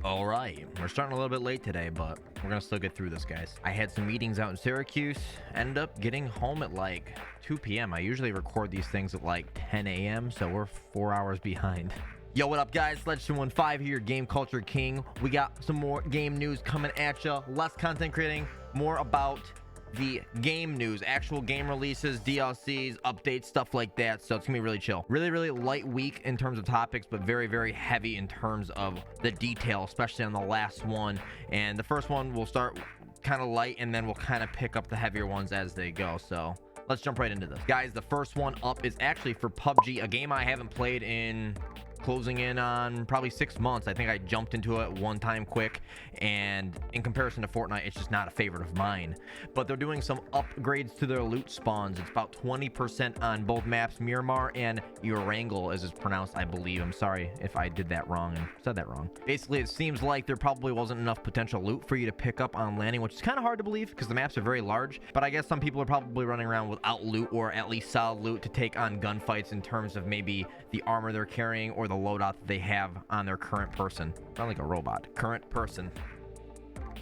All right, we're starting a little bit late today, but we're gonna still get through this, guys. I had some meetings out in Syracuse, ended up getting home at like 2 p.m. I usually record these things at like 10 a.m., so we're 4 hours behind. Yo, what up, guys? Legend15 here, Game Culture King. We got some more game news coming at you, less content creating, more about the game news, actual game releases, DLCs, updates, stuff like that. So it's gonna be really chill, really light week in terms of topics, but very heavy in terms of the detail, especially on the last one. And the first one will start kind of light, and then we'll kind of pick up the heavier ones as they go. So let's jump right into this, guys. The first one up is actually for PUBG, a game I haven't played in closing in on probably 6 months. I think I jumped into it one time quick, and in comparison to Fortnite, it's just not a favorite of mine. But they're doing some upgrades to their loot spawns. It's about 20% on both maps, Miramar and Urangel, as it's pronounced, I believe. I'm sorry if I did that wrong and said that wrong. Basically, it seems like there probably wasn't enough potential loot for you to pick up on landing, which is kind of hard to believe because the maps are very large. But I guess some people are probably running around without loot, or at least solid loot to take on gunfights in terms of maybe the armor they're carrying or the loadout that they have on their current person. Sound like a robot. Current person.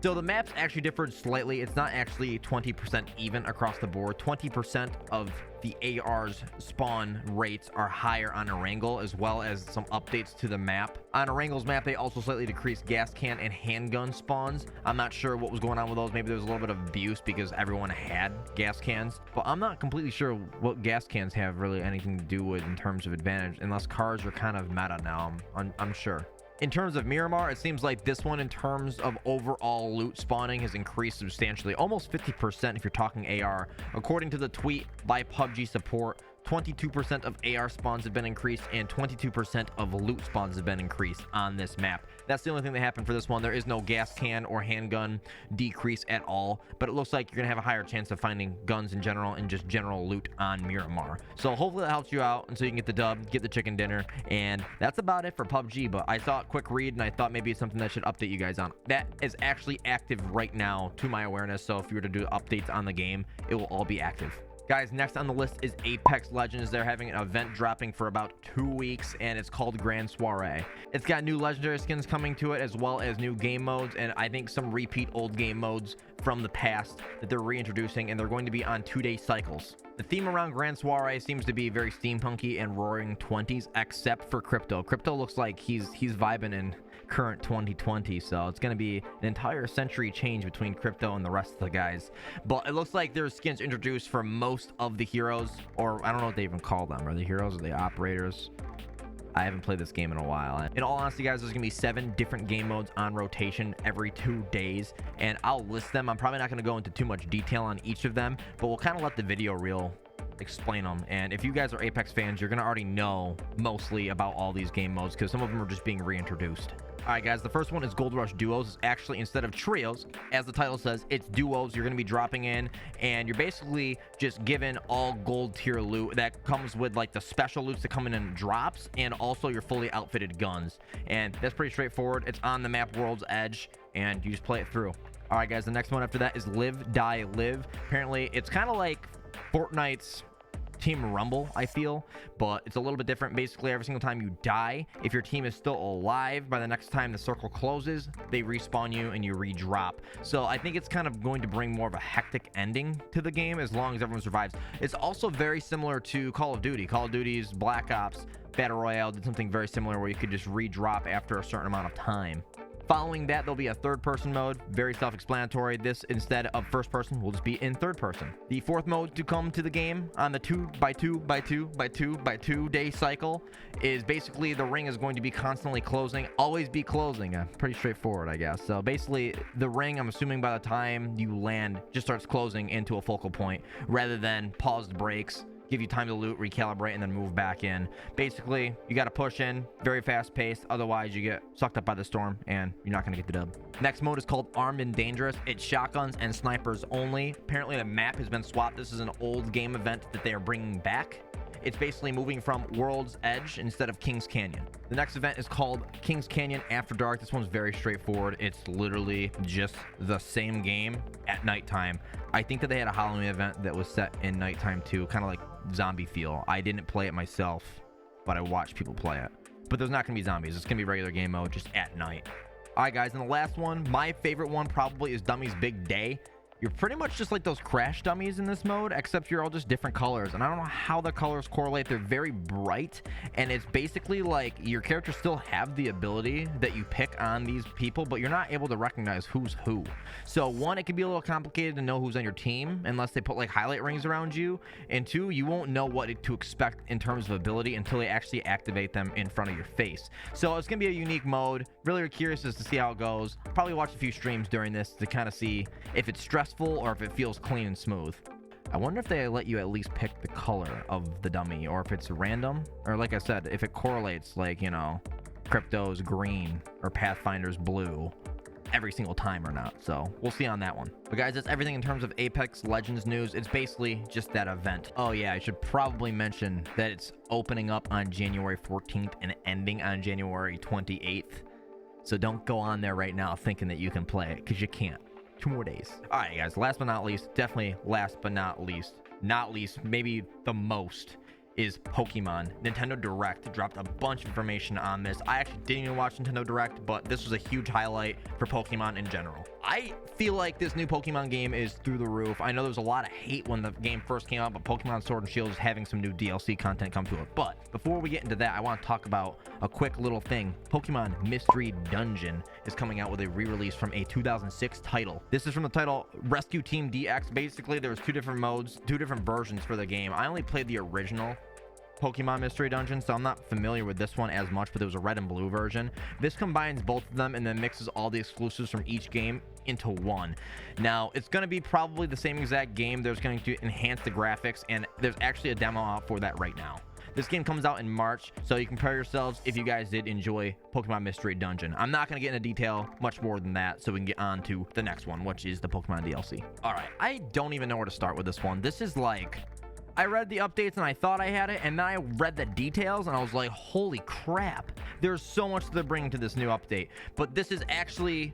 So the maps actually differed slightly. It's not actually 20% even across the board. 20% of the AR's spawn rates are higher on Erangel, as well as some updates to the map. On Erangel's map, they also slightly decreased gas can and handgun spawns. I'm not sure what was going on with those. Maybe there was a little bit of abuse because everyone had gas cans, but I'm not completely sure what gas cans have really anything to do with in terms of advantage, unless cars are kind of meta now. I'm sure. In terms of Miramar, it seems like this one, in terms of overall loot spawning, has increased substantially, almost 50% if you're talking AR. According to the tweet by PUBG support, 22% of AR spawns have been increased and 22% of loot spawns have been increased on this map. That's the only thing that happened for this one. There is no gas can or handgun decrease at all, but it looks like you're gonna have a higher chance of finding guns in general and just general loot on Miramar. So hopefully that helps you out, and so you can get the dub, get the chicken dinner, and that's about it for PUBG. But I saw a quick read, and I thought maybe it's something that should update you guys on. That is actually active right now to my awareness, so if you were to do updates on the game, it will all be active. Guys, next on the list is Apex Legends. They're having an event dropping for about 2 weeks, and it's called Grand Soiree. It's got new legendary skins coming to it, as well as new game modes, and I think some repeat old game modes from the past that they're reintroducing, and they're going to be on 2-day cycles. The theme around Grand Soiree seems to be very steampunky and roaring 20s, except for Crypto. Crypto looks like he's vibing in current 2020, so it's going to be an entire century change between Crypto and the rest of the guys. But it looks like there's skins introduced for most of the heroes, or I don't know what they even call them. Are they heroes or the operators? I haven't played this game in a while. In all honesty, guys, there's gonna be 7 different game modes on rotation every 2 days, and I'll list them. I'm probably not gonna go into too much detail on each of them, but we'll kind of let the video reel explain them. And if you guys are Apex fans, you're gonna already know mostly about all these game modes because some of them are just being reintroduced. All right, guys, the first one is Gold Rush Duos. It's actually, instead of trios, as the title says, it's duos. You're going to be dropping in, and you're basically just given all gold tier loot that comes with like the special loots that come in drops, and also your fully outfitted guns. And that's pretty straightforward. It's on the map World's Edge, and you just play it through. All right, guys, the next one after that is Live, Die, Live. Apparently, it's kind of like Fortnite's Team Rumble, I feel, but it's a little bit different. Basically, every single time you die, if your team is still alive by the next time the circle closes, they respawn you and you re-drop. So I think it's kind of going to bring more of a hectic ending to the game as long as everyone survives. It's also very similar to Call of Duty. Call of Duty's Black Ops Battle Royale did something very similar where you could just re-drop after a certain amount of time. Following that, there'll be a third-person mode, very self-explanatory. This, instead of first-person, will just be in third-person. The fourth mode to come to the game on the 2x2x2x2x2 cycle is basically the ring is going to be constantly closing, always be closing. Pretty straightforward, I guess. So basically, the ring, I'm assuming by the time you land, just starts closing into a focal point rather than paused breaks, give you time to loot, recalibrate, and then move back in. Basically, you got to push in, very fast paced, otherwise you get sucked up by the storm and you're not going to get the dub. Next mode is called Armed and Dangerous. It's shotguns and snipers only. Apparently the map has been swapped. This is an old game event that they are bringing back. It's basically moving from World's Edge instead of Kings Canyon. The next event is called Kings Canyon After Dark. This one's very straightforward. It's literally just the same game at nighttime. I think that they had a Halloween event that was set in nighttime too, kind of like zombie feel. I didn't play it myself, but I watched people play it. But there's not going to be zombies. It's going to be regular game mode just at night. All right, guys, and the last one, my favorite one probably is Dummy's Big Day. You're pretty much just like those crash dummies in this mode, except you're all just different colors. And I don't know how the colors correlate. They're very bright. And it's basically like your characters still have the ability that you pick on these people, but you're not able to recognize who's who. So one, it can be a little complicated to know who's on your team unless they put like highlight rings around you. And two, you won't know what to expect in terms of ability until they actually activate them in front of your face. So it's going to be a unique mode. Really curious as to see how it goes. Probably watch a few streams during this to kind of see if it's stressful or if it feels clean and smooth. I wonder if they let you at least pick the color of the dummy, or if it's random, or like I said, if it correlates, like, you know, Crypto's green or Pathfinder's blue every single time or not. So we'll see on that one. But guys, that's everything in terms of Apex Legends news. It's basically just that event. Oh yeah, I should probably mention that it's opening up on January 14th and ending on January 28th. So don't go on there right now thinking that you can play it, because you can't. 2 more days. All right, guys, last but not least, definitely last but not least, maybe the most, is Pokemon. Nintendo Direct dropped a bunch of information on this. I actually didn't even watch Nintendo Direct, but this was a huge highlight for Pokemon in general. I feel like this new Pokemon game is through the roof. I know there was a lot of hate when the game first came out, but Pokemon Sword and Shield is having some new DLC content come to it. But before we get into that, I want to talk about a quick little thing. Pokemon Mystery Dungeon is coming out with a re-release from a 2006 title. This is from the title Rescue Team DX. Basically, there was 2 different modes, 2 different versions for the game. I only played the original Pokemon Mystery Dungeon, so I'm not familiar with this one as much, but there was a red and blue version. This combines both of them and then mixes all the exclusives from each game into one. Now, it's going to be probably the same exact game. There's going to enhance the graphics, and there's actually a demo out for that right now. This game comes out in March, so you can prepare yourselves if you guys did enjoy Pokemon Mystery Dungeon. I'm not going to get into detail much more than that, so we can get on to the next one, which is the Pokemon DLC. All right, I don't even know where to start with this one. This is like, I read the updates and I thought I had it, and then I read the details and I was like, holy crap, there's so much they're bringing to this new update. But this is actually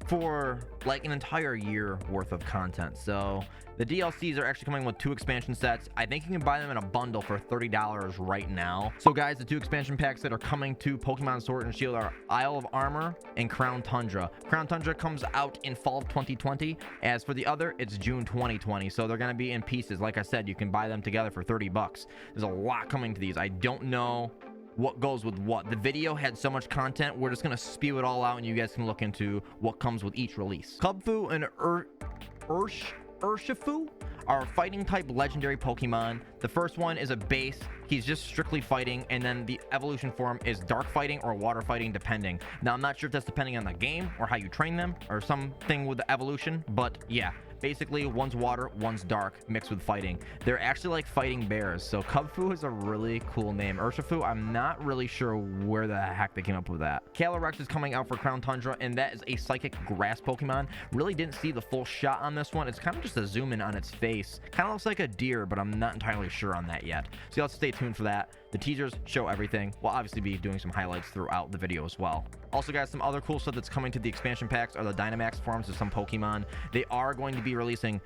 for like an entire year worth of content. So the DLCs are actually coming with 2 expansion sets. I think you can buy them in a bundle for $30 right now. So guys, the 2 expansion packs that are coming to Pokemon Sword and Shield are Isle of Armor and Crown Tundra. Crown Tundra comes out in fall of 2020. As for the other, it's June 2020. So they're going to be in pieces. Like I said, you can buy them together for 30 bucks. There's a lot coming to these. I don't know what goes with what. The video had so much content, we're just gonna spew it all out and you guys can look into what comes with each release. Kubfu and Urshifu are fighting type legendary Pokemon. The first one is a base. He's just strictly fighting, and then the evolution form is dark fighting or water fighting, depending. Now, I'm not sure if that's depending on the game or how you train them or something with the evolution, but yeah, basically one's water, one's dark, mixed with fighting. They're actually like fighting bears. So Kubfu is a really cool name. Urshifu, I'm not really sure where the heck they came up with that. Calyrex is coming out for Crown Tundra, and that is a psychic grass Pokemon. Really didn't see the full shot on this one. It's kind of just a zoom in on its face. Kind of looks like a deer, but I'm not entirely sure on that yet. So you'll have to stay tuned for that. The teasers show everything. We'll obviously be doing some highlights throughout the video as well. Also, guys, some other cool stuff that's coming to the expansion packs are the Dynamax forms of some Pokemon. They are going to be releasing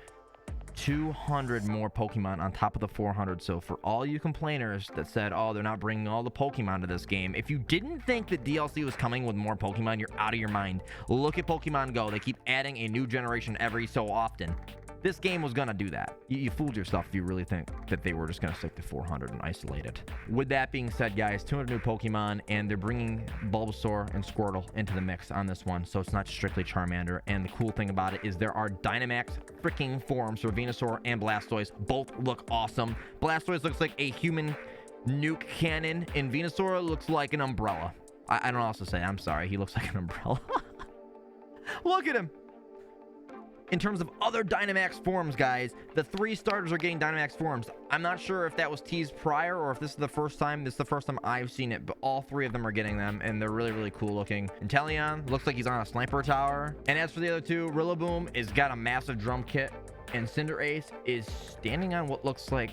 200 more Pokemon on top of the 400. So for all you complainers that said, oh, they're not bringing all the Pokemon to this game, if you didn't think that DLC was coming with more Pokemon, you're out of your mind. Look at Pokemon Go. They keep adding a new generation every so often. This game was gonna do that. You fooled yourself if you really think that they were just gonna stick to 400 and isolate it. With that being said, guys, 200 new Pokemon, and they're bringing Bulbasaur and Squirtle into the mix on this one, so it's not strictly Charmander. And the cool thing about it is there are Dynamax freaking forms for Venusaur and Blastoise. Both look awesome. Blastoise looks like a human nuke cannon, and Venusaur looks like an umbrella. I don't know what else to say. I'm sorry. He looks like an umbrella. Look at him. In terms of other Dynamax forms, guys, the 3 starters are getting Dynamax forms. I'm not sure if that was teased prior or if this is the first time. This is the first time I've seen it, but all 3 of them are getting them, and they're really, really cool looking. Inteleon looks like he's on a sniper tower. And as for the other 2, Rillaboom has got a massive drum kit, and Cinderace is standing on what looks like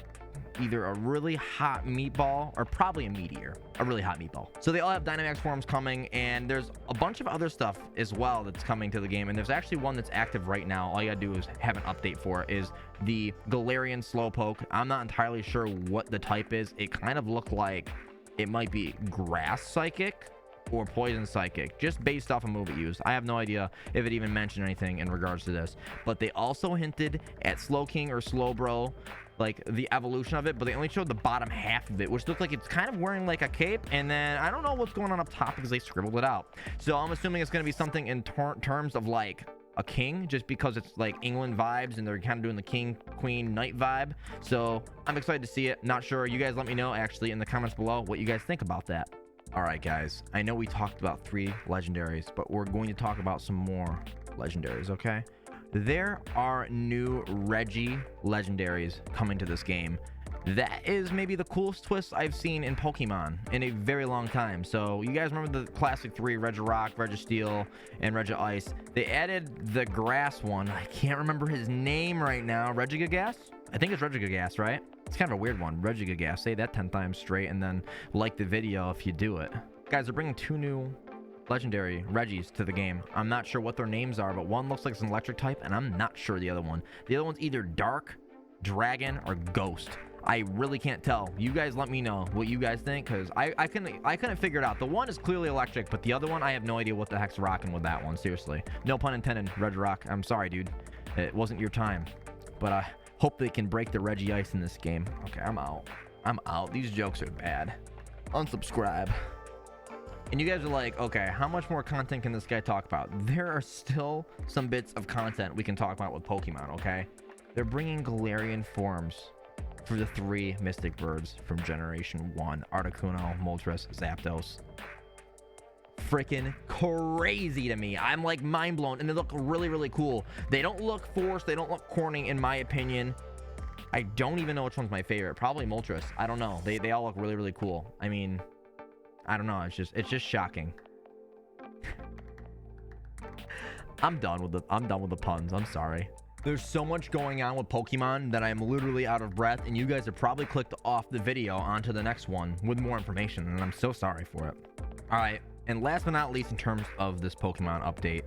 either a really hot meatball or probably a meteor. A really hot meatball. So they all have Dynamax forms coming, and there's a bunch of other stuff as well that's coming to the game, and there's actually one that's active right now. All you gotta do is have an update for it. Is the Galarian Slowpoke. I'm not entirely sure what the type is. It kind of looked like it might be grass psychic, or Poison Psychic, just based off a move it used. I have no idea if it even mentioned anything in regards to this, but they also hinted at Slowking or Slowbro, like the evolution of it, but they only showed the bottom half of it, which looked like it's kind of wearing like a cape, and then I don't know what's going on up top because they scribbled it out. So I'm assuming it's going to be something in terms of like a king, just because it's like England vibes and they're kind of doing the king queen knight vibe. So I'm excited to see it. Not sure. You guys let me know actually in the comments below what you guys think about that. All right, guys, I know we talked about 3 legendaries, but we're going to talk about some more legendaries. Okay, there are new Reggie legendaries coming to this game. That is maybe the coolest twist I've seen in Pokemon in a very long time. So you guys remember the classic 3, Regirock, Registeel, and Regice. They added the grass one. I can't remember his name right now. Regigigas? I think it's Regigigas, right? It's kind of a weird one. Regigigas. Say that 10 times straight and then like the video if you do it. Guys, they're bringing 2 new legendary Reggies to the game. I'm not sure what their names are, but one looks like it's an electric type, and I'm not sure the other one. The other one's either Dark, Dragon, or Ghost. I really can't tell. You guys let me know what you guys think, because I couldn't figure it out. The one is clearly electric, but the other one, I have no idea what the heck's rocking with that one. Seriously. No pun intended, Regirock. I'm sorry, dude. It wasn't your time. But I hope they can break the Regice in this game. Okay, I'm out. I'm out. These jokes are bad. Unsubscribe. And you guys are like, okay, how much more content can this guy talk about? There are still some bits of content we can talk about with Pokemon, okay? They're bringing Galarian forms for the 3 Mystic Birds from Generation 1. Articuno, Moltres, Zapdos. Freaking crazy to me. I'm like mind blown, and they look really, really cool. They don't look forced. They don't look corny, in my opinion. I don't even know which one's my favorite. Probably Moltres. I don't know. They all look really, really cool. I mean, I don't know. It's just shocking. I'm done with the puns. I'm sorry. There's so much going on with Pokemon that I'm literally out of breath, and you guys have probably clicked off the video onto the next one with more information, and I'm so sorry for it. All right, and last but not least, in terms of this Pokemon update,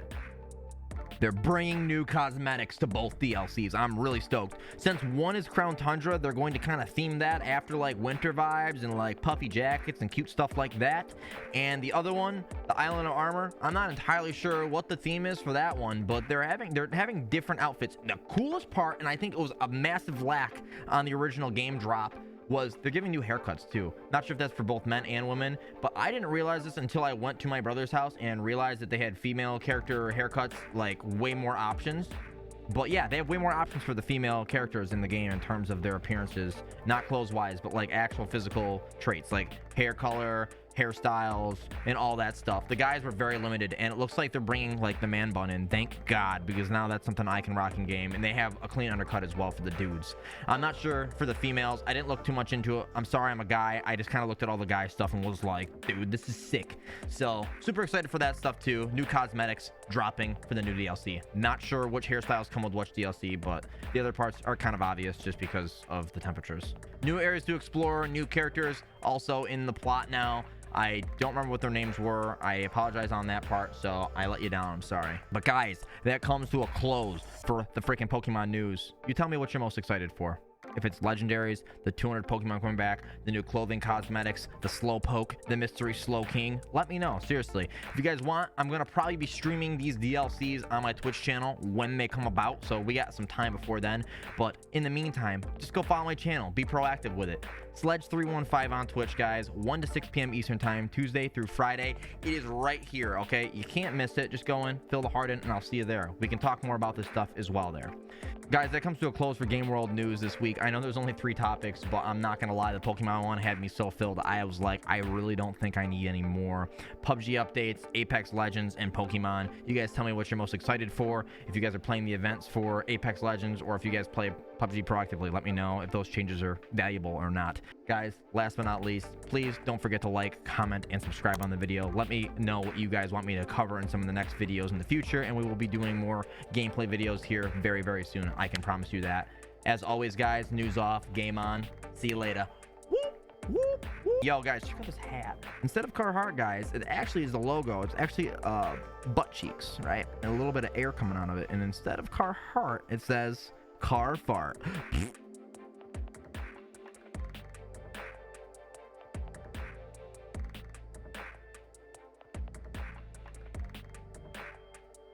they're bringing new cosmetics to both DLCs. I'm really stoked. Since one is Crown Tundra, they're going to kind of theme that after like winter vibes and like puffy jackets and cute stuff like that. And the other one, the Island of Armor, I'm not entirely sure what the theme is for that one, but they're having different outfits. The coolest part, and I think it was a massive lack on the original game drop, was they're giving new haircuts too. Not sure if that's for both men and women, but I didn't realize this until I went to my brother's house and realized that they had female character haircuts, like way more options. But yeah, they have way more options for the female characters in the game in terms of their appearances, not clothes wise, but like actual physical traits like hair color, hairstyles, and all that stuff. The guys were very limited, and it looks like they're bringing like the man bun in. Thank God, because now that's something I can rock in game. And they have a clean undercut as well for the dudes. I'm not sure for the females. I didn't look too much into it. I'm sorry, I'm a guy. I just kind of looked at all the guy stuff and was like, dude, this is sick. So super excited for that stuff too. New cosmetics dropping for the new DLC. Not sure which hairstyles come with which DLC, but the other parts are kind of obvious just because of the temperatures. New areas to explore, new characters also in the plot now. I don't remember what their names were. I apologize on that part, so I let you down. I'm sorry. But guys, that comes to a close for the freaking Pokemon news. You tell me what you're most excited for. If it's legendaries, the 200 Pokemon coming back, the new clothing cosmetics, the Slowpoke, the mystery Slowking, let me know. Seriously, if you guys want, I'm gonna probably be streaming these DLCs on my Twitch channel when they come about, so we got some time before then. But in the meantime, just go follow my channel, be proactive with it. Sledge315 on Twitch, guys, 1 to 6 p.m. Eastern time, Tuesday through Friday. It is right here, okay? You can't miss it. Just go in, fill the heart in, and I'll see you there. We can talk more about this stuff as well there. Guys, that comes to a close for Game World news this week. I know there's only 3 topics, but I'm not going to lie. The Pokemon one had me so filled. I was like, I really don't think I need any more. PUBG updates, Apex Legends, and Pokemon. You guys tell me what you're most excited for. If you guys are playing the events for Apex Legends, or if you guys play PUBG proactively, let me know if those changes are valuable or not. Guys, last but not least, please don't forget to like, comment, and subscribe on the video. Let me know what you guys want me to cover in some of the next videos in the future, and we will be doing more gameplay videos here very, very soon. I can promise you that. As always, guys, news off, game on. See you later. Whoop, whoop, whoop. Yo, guys, check out this hat. Instead of Carhartt, guys, it actually is the logo. It's actually butt cheeks, right? And a little bit of air coming out of it. And instead of Carhartt, it says Car Fart.